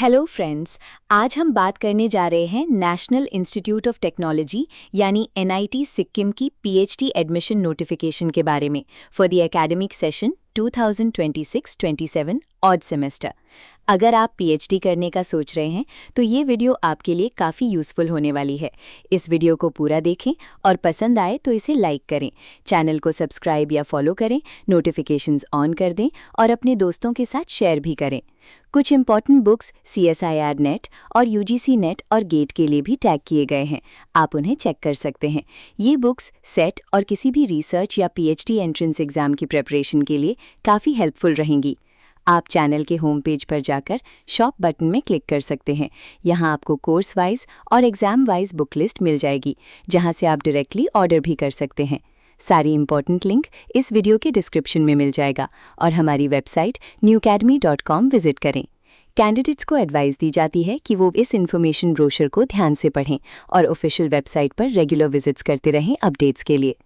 Hello friends. आज हम बात करने जा रहे हैं नेशनल इंस्टीट्यूट ऑफ टेक्नोलॉजी यानी एनआईटी सिक्किम की पीएचडी एडमिशन नोटिफिकेशन के बारे में for the academic session 2026-27 odd semester. अगर आप पीएचडी करने का सोच रहे हैं तो ये वीडियो आपके लिए काफ़ी यूज़फुल होने वाली है। इस वीडियो को पूरा देखें और पसंद आए तो इसे लाइक करें, चैनल को सब्सक्राइब या फॉलो करें, नोटिफिकेशंस ऑन कर दें और अपने दोस्तों के साथ शेयर भी करें। कुछ इंपॉर्टेंट बुक्स CSIR नेट और UGC नेट और गेट के लिए भी टैग किए गए हैं, आप उन्हें चेक कर सकते हैं। ये बुक्स सेट और किसी भी रिसर्च या पीएचडी एंट्रेंस एग्जाम की प्रिपरेशन के लिए काफ़ी हेल्पफुल रहेंगी। आप चैनल के होम पेज पर जाकर शॉप बटन में क्लिक कर सकते हैं। यहाँ आपको कोर्स वाइज और एग्जाम वाइज बुक लिस्ट मिल जाएगी, जहाँ से आप डायरेक्टली ऑर्डर भी कर सकते हैं। सारी इंपॉर्टेंट लिंक इस वीडियो के डिस्क्रिप्शन में मिल जाएगा और हमारी वेबसाइट newacademy.com विजिट करें। कैंडिडेट्स को एडवाइस दी जाती है कि वो इस इन्फॉर्मेशन ब्रोशर को ध्यान से पढ़ें और ऑफिशियल वेबसाइट पर रेगुलर विजिट्स करते रहें अपडेट्स के लिए।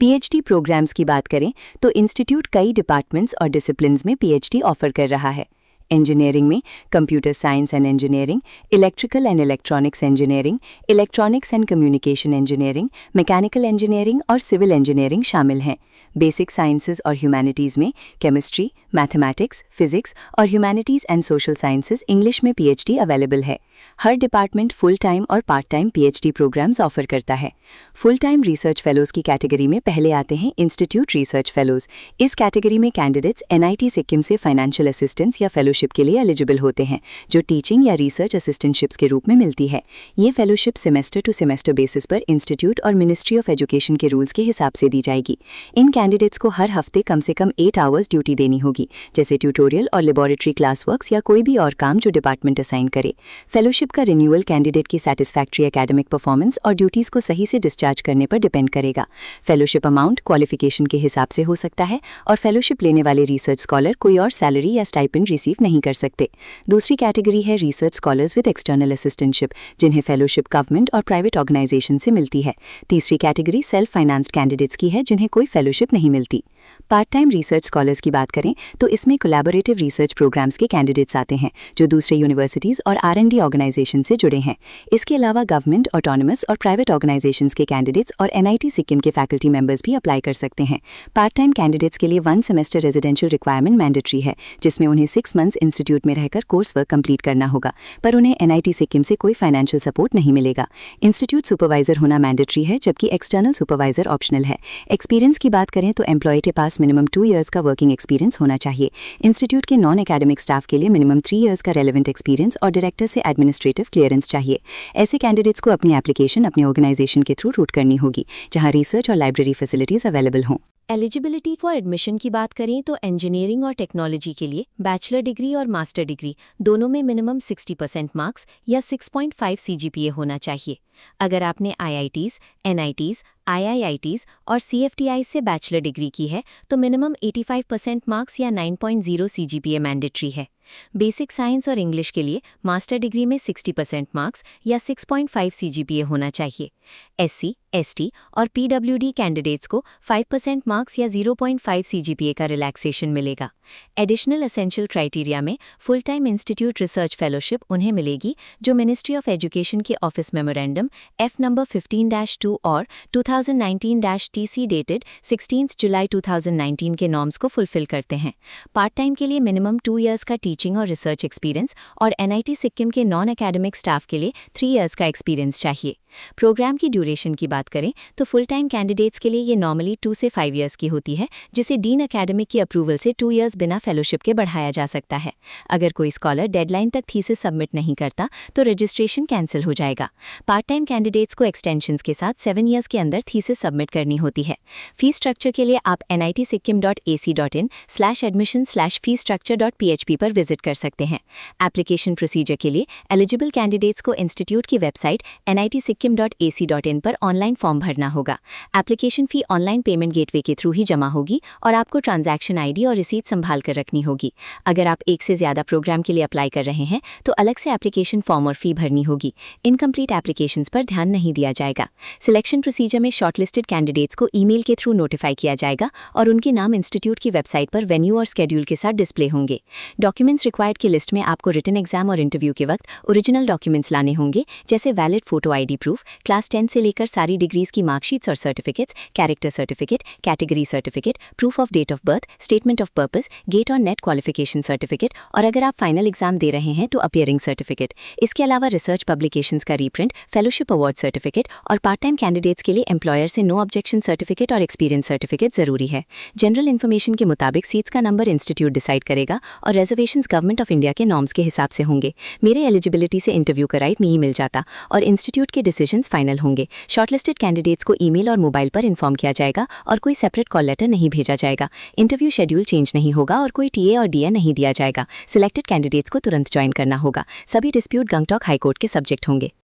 पीएचडी प्रोग्राम्स की बात करें तो इंस्टीट्यूट कई डिपार्टमेंट्स और डिसिप्लिन्स में पीएचडी ऑफर कर रहा है। इंजीनियरिंग में computer science and engineering, electrical and electronics engineering, electronics and communication engineering, mechanical engineering और सिविल इंजीनियरिंग शामिल हैं। बेसिक साइंसेज और ह्यूमैनिटीज़ में केमिस्ट्री, मैथमेटिक्स, फिजिक्स और humanities and social sciences English में पीएचडी अवेलेबल है। हर डिपार्टमेंट फुल टाइम और part time PhD programmes offer करता है। फुल टाइम रिसर्च फेलोज़ की कैटेगरी में पहले आते हैं इंस्टीट्यूट रिसर्च फेलोज़। इस कैटेगरी में कैंडिडेट्स एनआईटी सिक्किम से फाइनेंशियल असिस्टेंस या फेलोशिप के लिए एलिजिबल होते हैं, जो टीचिंग या रिसर्च असिस्टेंटशिप्स के रूप में मिलती है। ये fellowship semester two semester basis पर इंस्टीट्यूट और मिनिस्ट्री ऑफ एजुकेशन के रूल्स के हिसाब से दी जाएगी। इन कैंडिडेट्स को हर हफ्ते कम से कम 8 आवर्स ड्यूटी देनी होगी, जैसे ट्यूटोरियल और लेबोरेटरी क्लास वर्क्स या कोई भी और काम जो डिपार्टमेंट असाइन करे। फेलोशिप का रिन्यूअल कैंडिडेट की सैटिस्फैक्ट्री एकेडमिक परफॉर्मेंस और ड्यूटीज़ को सही से डिस्चार्ज करने पर डिपेंड करेगा। फेलोशिप अमाउंट क्वालिफिकेशन के हिसाब से हो सकता है और फेलोशिप लेने वाले रिसर्च स्कॉलर कोई और सैलरी या स्टाइपेंड रिसीव नहीं कर सकते। दूसरी कैटेगरी है research scholars with external assistantship, जिन्हें फेलोशिप गवर्नमेंट और प्राइवेट ऑर्गेनाइजेशन से मिलती है। तीसरी कैटेगरी सेल्फ फाइनेंस्ड कैंडिडेट्स की है, जिन्हें कोई फेलोशिप नहीं मिलती। पार्ट टाइम रिसर्च स्कॉलर्स की बात करें तो इसमें कोलैबोरेटिव रिसर्च प्रोग्राम्स के कैंडिडेट्स आते हैं, जो दूसरे यूनिवर्सिटीज़ और R&D ऑर्गेनाइजेशन से जुड़े हैं। इसके अलावा गवर्नमेंट, ऑटोनमस और प्राइवेट ऑर्गेनाइजेशंस के कैंडिडेट्स और एनआईटी सिक्किम के फैकल्टी मेंबर्स भी अप्लाई कर सकते हैं। पार्ट टाइम कैंडिडेट्स के लिए 1 सेमेस्टर रेजिडेंशियल रिक्वायरमेंट मैंडेटरी है, जिसमें उन्हें 6 मंथ्स इंस्टीट्यूट में रहकर कोर्स वर्क कंप्लीट करना होगा, पर उन्हें एनआईटी सिक्किम से कोई फाइनेंशियल सपोर्ट नहीं मिलेगा। इंस्टीट्यूट सुपरवाइजर होना मैंडेटरी है, जबकि एक्सटर्नल सुपरवाइजर ऑप्शनल है। एक्सपीरियंस की बात करें तो एम्प्लॉय के पास मिनिमम 2 इयर्स का वर्किंग एक्सपीरियंस होना चाहिए। इंस्टीट्यूट के नॉन एकेडमिक स्टाफ के लिए मिनिमम 3 इयर्स का रेलेवेंट एक्सपीरियंस और डायरेक्टर से एडमिनिस्ट्रेटिव क्लियरेंस चाहिए। ऐसे कैंडिडेट्स को अपनी एप्लीकेशन अपने ऑर्गेनाइजेशन के थ्रू रूट करनी होगी, जहां रिसर्च और लाइब्रेरी फैसिलिटीज अवेलेबल हों। एलिजिबिलिटी फॉर एडमिशन की बात करें तो इंजीनियरिंग और टेक्नोलॉजी के लिए बैचलर डिग्री और मास्टर डिग्री दोनों में मिनिमम 60% मार्क्स या 6.5 CGPA होना चाहिए। अगर आपने IITs, NITs, IIITs और CFTI से बैचलर डिग्री की है तो मिनिमम 85% मार्क्स या 9.0 CGPA मैंडेटरी है। बेसिक साइंस और इंग्लिश के लिए मास्टर डिग्री में 60% मार्क्स या 6.5 CGPA होना चाहिए। SC, ST और PWD कैंडिडेट्स को 5% मार्क्स या 0.5 CGPA का रिलैक्सेशन मिलेगा। एडिशनल एसेंशियल क्राइटेरिया में full time institute research fellowship उन्हें मिलेगी जो मिनिस्ट्री ऑफ एजुकेशन के ऑफिस मेमोरेंडम F नंबर 15-2 और 2019-TC डेटेड 16 जुलाई 2019 के नॉर्म्स को फुलफिल करते हैं। पार्ट टाइम के लिए मिनिमम 2 इयर्स का टीचिंग और रिसर्च एक्सपीरियंस और एनआईटी सिक्किम के नॉन एकेडमिक स्टाफ के लिए 3 इयर्स का एक्सपीरियंस चाहिए। प्रोग्राम की ड्यूरेशन की बात करें तो फुल टाइम कैंडिडेट्स के लिए ये नॉर्मली 2 से 5 इयर्स की होती है, जिसे डीन एकेडमिक की अप्रूवल से 2 इयर्स बिना फेलोशिप के बढ़ाया जा सकता है। अगर कोई स्कॉलर डेडलाइन तक थीसिस सबमिट नहीं करता तो रजिस्ट्रेशन कैंसिल हो जाएगा। पार्ट टाइम कैंडिडेट्स को एक्सटेंशंस के साथ 7 इयर्स के अंदर थीसिस सबमिट करनी होती है। फीस स्ट्रक्चर के लिए आप nitsikkim.ac.in/admission/feestructure.php पर विजिट कर सकते हैं। एप्लीकेशन प्रोसीजर के लिए एलिजिबल कैंडिडेट्स को इंस्टीट्यूट की वेबसाइट nitsikkim.ac.in पर ऑनलाइन फॉर्म भरना होगा। Application fee online payment gateway के थ्रू ही जमा होगी और आपको ट्रांजैक्शन आईडी और रिसीट संभाल कर रखनी होगी। अगर आप एक से ज़्यादा प्रोग्राम के लिए अप्लाई कर रहे हैं तो अलग से एप्लीकेशन फॉर्म और फ़ी भरनी होगी। इनकम्प्लीट एप्लीकेशंस पर ध्यान नहीं दिया जाएगा। सिलेक्शन प्रोसीजर में में शॉर्टलिस्टेड कैंडिडेट्स को ईमेल के थ्रू नोटिफाई किया जाएगा और उनके नाम इंस्टीट्यूट की वेबसाइट पर वेन्यू और स्केड्यूल के साथ डिस्प्ले होंगे। डॉक्यूमेंट्स रिक्वायर्ड की लिस्ट में आपको रिटन एग्जाम और इंटरव्यू के वक्त ओरिजिनल डॉक्यूमेंट्स लाने होंगे, जैसे valid photo ID proof, class 10 से लेकर सारी डिग्रीज की मार्कशीट्स और certificates, character certificate, category certificate, proof of date of birth, statement of purpose, GATE और नेट क्वालिफिकेशन सर्टिफिकेट और अगर आप फाइनल एग्जाम दे रहे हैं तो अपीयरिंग सर्टिफिकेट। इसके अलावा रिसर्च पब्लिकेशंस का रीप्रिंट, फेलोशिप अवार्ड सर्टिफिकेट और पार्ट टाइम कैंडिडेट्स के लिए एम्प्लॉयर से नो ऑब्जेक्शन सर्टिफिकेट और एक्सपीरियंस सर्टिफिकेट जरूरी है। जनरल इन्फॉर्मेशन के मुताबिक सीट्स का नंबर इंस्टीट्यूट डिसाइड करेगा और रिजर्वेशंस गवर्नमेंट ऑफ इंडिया के नॉर्म्स के हिसाब से होंगे। मेरे एलिजिबिलिटी से इंटरव्यू का राइट में मिल जाता और इंस्टीट्यूट के डिसीजंस फाइनल होंगे। शॉर्टलिस्टेड कैंडिडेट्स को ईमेल और मोबाइल पर इन्फॉर्म किया जाएगा और कोई सेपरेट कॉल लेटर नहीं भेजा जाएगा। इंटरव्यू शेड्यूल चेंज नहीं होगा और कोई टीए और डीए नहीं दिया जाएगा। सिलेक्टेड कैंडिडेट्स को तुरंत ज्वाइन करना होगा। सभी डिस्प्यूट गंगटॉक हाईकोर्ट के सब्जेक्ट होंगे।